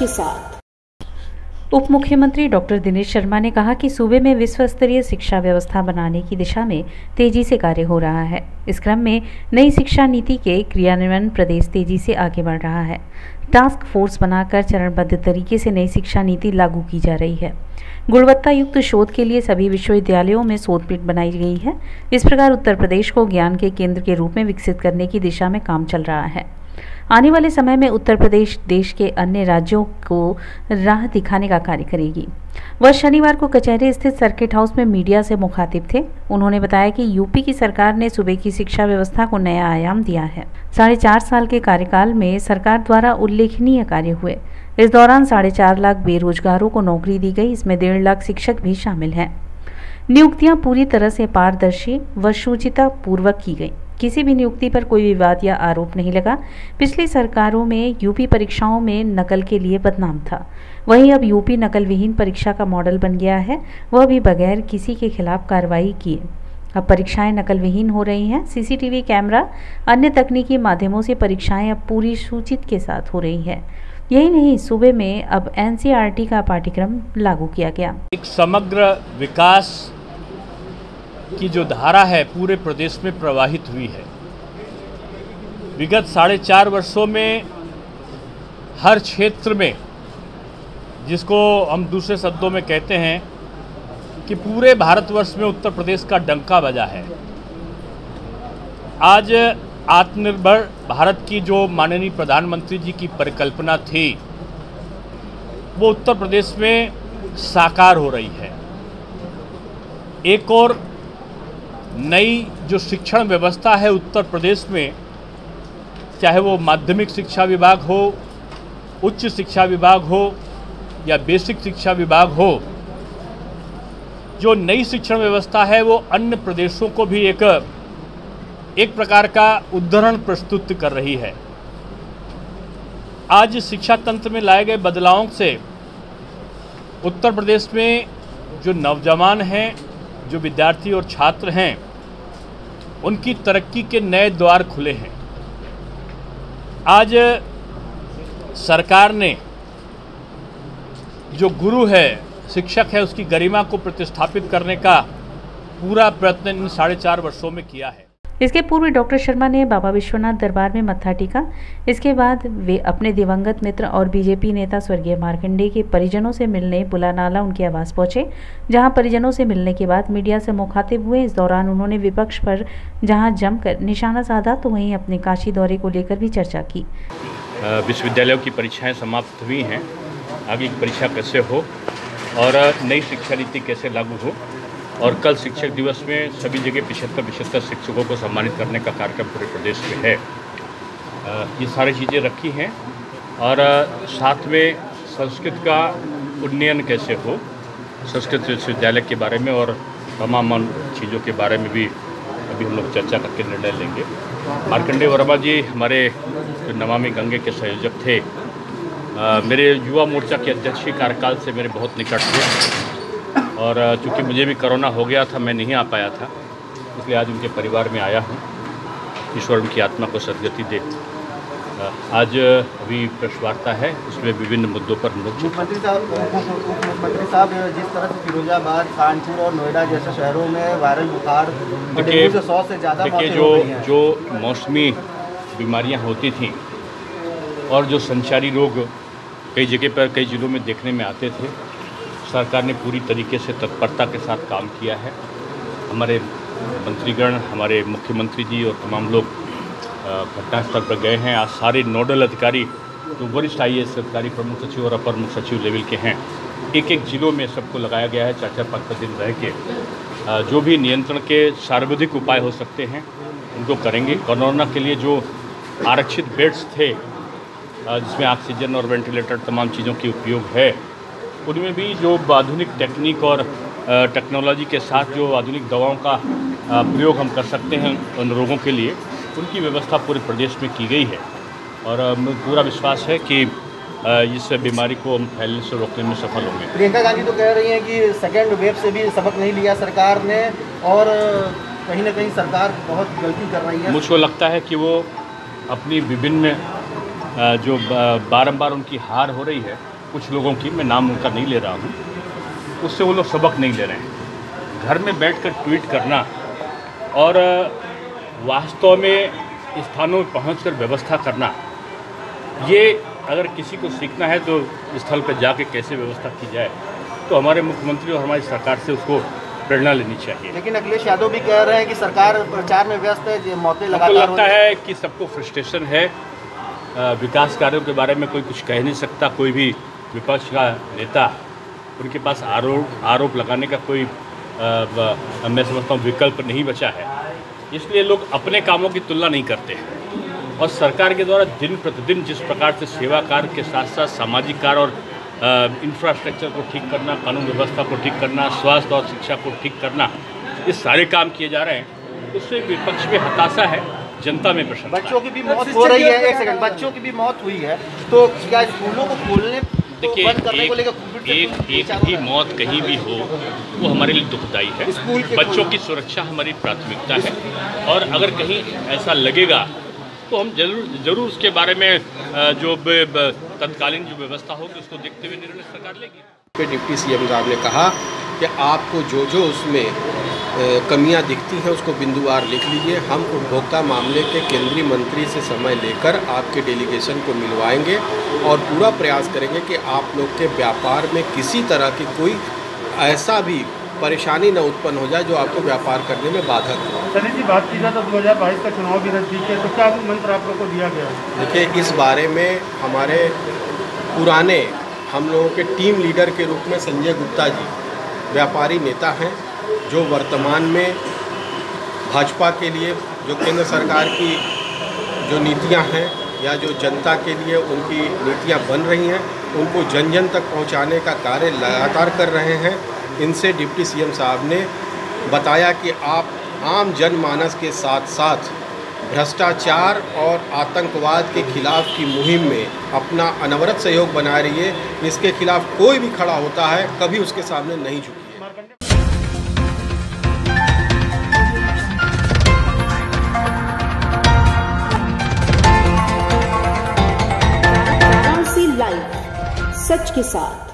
के साथ। उप मुख्यमंत्री डॉक्टर दिनेश शर्मा ने कहा कि सूबे में विश्व स्तरीय शिक्षा व्यवस्था बनाने की दिशा में तेजी से कार्य हो रहा है। इस क्रम में नई शिक्षा नीति के क्रियान्वयन प्रदेश तेजी से आगे बढ़ रहा है। टास्क फोर्स बनाकर चरणबद्ध तरीके से नई शिक्षा नीति लागू की जा रही है। गुणवत्ता युक्त शोध के लिए सभी विश्वविद्यालयों में शोधपीठ बनाई गई है। इस प्रकार उत्तर प्रदेश को ज्ञान के केंद्र के रूप में विकसित करने की दिशा में काम चल रहा है। आने वाले समय में उत्तर प्रदेश देश के अन्य राज्यों को राह दिखाने का कार्य करेगी। वह शनिवार को कचहरी स्थित सर्किट हाउस में मीडिया से मुखातिब थे। उन्होंने बताया कि यूपी की सरकार ने सूबे की शिक्षा व्यवस्था को नया आयाम दिया है। 4.5 साल के कार्यकाल में सरकार द्वारा उल्लेखनीय कार्य हुए। इस दौरान 4.5 लाख बेरोजगारों को नौकरी दी गई। इसमें 1.5 लाख शिक्षक भी शामिल हैं। नियुक्तियां पूरी तरह से पारदर्शी व शुचिता पूर्वक की गई। किसी भी नियुक्ति पर कोई विवाद या आरोप नहीं लगा। पिछली सरकारों में यूपी परीक्षाओं में नकल के लिए बदनाम था। वहीं अब यूपी नकल विहीन परीक्षा का मॉडल बन गया है, वह भी बगैर किसी के खिलाफ कार्रवाई किए। अब परीक्षाएं नकल विहीन हो रही हैं। सीसीटीवी कैमरा, अन्य तकनीकी माध्यमों से परीक्षाएं अब पूरी सूचित के साथ हो रही है। यही नहीं, सूबे में अब एनसीईआरटी का पाठ्यक्रम लागू किया गया। एक समग्र विकास की जो धारा है पूरे प्रदेश में प्रवाहित हुई है। विगत 4.5 वर्षों में हर क्षेत्र में, जिसको हम दूसरे शब्दों में कहते हैं कि पूरे भारतवर्ष में उत्तर प्रदेश का डंका बजा है। आज आत्मनिर्भर भारत की जो माननीय प्रधानमंत्री जी की परिकल्पना थी, वो उत्तर प्रदेश में साकार हो रही है। एक और नई जो शिक्षण व्यवस्था है उत्तर प्रदेश में, चाहे वो माध्यमिक शिक्षा विभाग हो, उच्च शिक्षा विभाग हो या बेसिक शिक्षा विभाग हो, जो नई शिक्षण व्यवस्था है वो अन्य प्रदेशों को भी एक प्रकार का उदाहरण प्रस्तुत कर रही है। आज शिक्षा तंत्र में लाए गए बदलावों से उत्तर प्रदेश में जो नौजवान हैं, जो विद्यार्थी और छात्र हैं, उनकी तरक्की के नए द्वार खुले हैं। आज सरकार ने जो गुरु है, शिक्षक है, उसकी गरिमा को प्रतिस्थापित करने का पूरा प्रयत्न इन 4.5 वर्षों में किया है। इसके पूर्व डॉक्टर शर्मा ने बाबा विश्वनाथ दरबार में मत्था टेका। इसके बाद वे अपने दिवंगत मित्र और बीजेपी नेता स्वर्गीय मार्कंडेय के परिजनों से मिलने बुलानाला उनके आवास पहुंचे, जहां परिजनों से मिलने के बाद मीडिया से मुखातिब हुए। इस दौरान उन्होंने विपक्ष पर जहां जमकर निशाना साधा, तो वहीं अपने काशी दौरे को लेकर भी चर्चा की। विश्वविद्यालयों की परीक्षाएं समाप्त हुई हैं। आगे की परीक्षा कैसे हो और नई शिक्षा नीति कैसे लागू हो, और कल शिक्षक दिवस में सभी जगह 75 शिक्षकों को सम्मानित करने का कार्यक्रम पूरे प्रदेश में है। ये सारी चीज़ें रखी हैं और साथ में संस्कृत का उन्नयन कैसे हो, संस्कृत विश्वविद्यालय के बारे में और तमाम चीज़ों के बारे में भी अभी हम लोग चर्चा करके निर्णय लेंगे। मार्कंडेय वर्मा जी हमारे जो नमामि गंगे के संयोजक थे, मेरे युवा मोर्चा के अध्यक्ष के कार्यकाल से मेरे बहुत निकट थे, और चूँकि मुझे भी कोरोना हो गया था, मैं नहीं आ पाया था, इसलिए आज उनके परिवार में आया हूँ। ईश्वर उनकी आत्मा को सद्गति दे। आज अभी प्रेस वार्ता है, उसमें विभिन्न मुद्दों पर हम लोग। मुख्यमंत्री साहब, जिस तरह से फिरोजाबाद, कानपुर और नोएडा जैसे शहरों में वायरल बुखार, देखिए 100 से ज़्यादा जो मौसमी बीमारियाँ होती थीं और जो संचारी रोग कई जगह पर, कई जिलों में देखने में आते थे, सरकार ने पूरी तरीके से तत्परता के साथ काम किया है। हमारे मंत्रीगण, हमारे मुख्यमंत्री जी और तमाम लोग घटनास्थल पर गए हैं। आज सारे नोडल अधिकारी, जो वरिष्ठ IAS अधिकारी, प्रमुख सचिव और अपर मुख्य सचिव लेवल के हैं, एक जिलों में सबको लगाया गया है। 4-4, 5-5 दिन रह के जो भी नियंत्रण के सर्वाधिक उपाय हो सकते हैं उनको करेंगे। कोरोना के लिए जो आरक्षित बेड्स थे, जिसमें ऑक्सीजन और वेंटिलेटर तमाम चीज़ों की उपयोग है, उनमें भी जो आधुनिक टेक्निक और टेक्नोलॉजी के साथ जो आधुनिक दवाओं का प्रयोग हम कर सकते हैं उन रोगों के लिए, उनकी व्यवस्था पूरे प्रदेश में की गई है। और पूरा विश्वास है कि इस बीमारी को हम फैलने से रोकने में सफल होंगे। प्रियंका गांधी तो कह रही हैं कि सेकेंड वेव से भी सबक नहीं लिया सरकार ने, और कहीं ना कहीं सरकार बहुत गलती कर रही है। मुझको लगता है कि वो अपनी विभिन्न जो बारंबार उनकी हार हो रही है, कुछ लोगों की, मैं नाम उनका नहीं ले रहा हूँ, उससे वो लोग सबक नहीं ले रहे हैं। घर में बैठकर ट्वीट करना और वास्तव में स्थानों में पहुंचकर व्यवस्था करना, ये अगर किसी को सीखना है तो स्थल पर जाके कैसे व्यवस्था की जाए, तो हमारे मुख्यमंत्री और हमारी सरकार से उसको प्रेरणा लेनी चाहिए। लेकिन अखिलेश यादव भी कह रहे हैं कि सरकार प्रचार में व्यस्त है, मौतें लगातार लगता है कि सबको फ्रस्ट्रेशन है। विकास कार्यों के बारे में कोई कुछ कह नहीं सकता, कोई भी विपक्ष का नेता, उनके पास आरोप लगाने का कोई मैं समझता हूँ विकल्प नहीं बचा है। इसलिए लोग अपने कामों की तुलना नहीं करते हैं और सरकार के द्वारा दिन प्रतिदिन जिस प्रकार से सेवा कार्य के साथ साथ सामाजिक कार्य और इंफ्रास्ट्रक्चर को ठीक करना, कानून व्यवस्था को ठीक करना, स्वास्थ्य और शिक्षा को ठीक करना, ये सारे काम किए जा रहे हैं। उससे विपक्ष में हताशा है, जनता में प्रसन्नता। बच्चों की भी मौत हो रही है, एक सेकंड, बच्चों की भी मौत हुई है, तो क्या स्कूलों को खोलने देखिए, एक भी मौत कहीं भी हो वो हमारे लिए दुखदायी है। बच्चों की सुरक्षा हमारी प्राथमिकता है और अगर कहीं ऐसा लगेगा तो हम जरूर उसके बारे में जो तत्कालीन जो व्यवस्था होगी उसको देखते हुए निर्णय सरकार लेगी। डिप्टी सीएम साहब ने कहा कि आपको जो उसमें कमियां दिखती हैं उसको बिंदुवार लिख लीजिए। हम उपभोक्ता मामले के केंद्रीय मंत्री से समय लेकर आपके डेलीगेशन को मिलवाएंगे और पूरा प्रयास करेंगे कि आप लोग के व्यापार में किसी तरह की कोई ऐसा भी परेशानी न उत्पन्न हो जाए जो आपको व्यापार करने में बाधक हो। सनी जी, बात की जाए तो 2022 का चुनाव भी नजदीक है, तो क्या मंत्र आप लोग को दिया गया है? देखिए, इस बारे में हमारे पुराने हम लोगों के टीम लीडर के रूप में संजय गुप्ता जी व्यापारी नेता हैं, जो वर्तमान में भाजपा के लिए जो केंद्र सरकार की जो नीतियां हैं या जो जनता के लिए उनकी नीतियां बन रही हैं उनको जन जन तक पहुंचाने का कार्य लगातार कर रहे हैं। इनसे डिप्टी सीएम साहब ने बताया कि आप आम जनमानस के साथ साथ भ्रष्टाचार और आतंकवाद के खिलाफ की मुहिम में अपना अनवरत सहयोग बनाए रहिए। इसके खिलाफ कोई भी खड़ा होता है कभी उसके सामने नहीं झुकिए। लाइव, सच के साथ।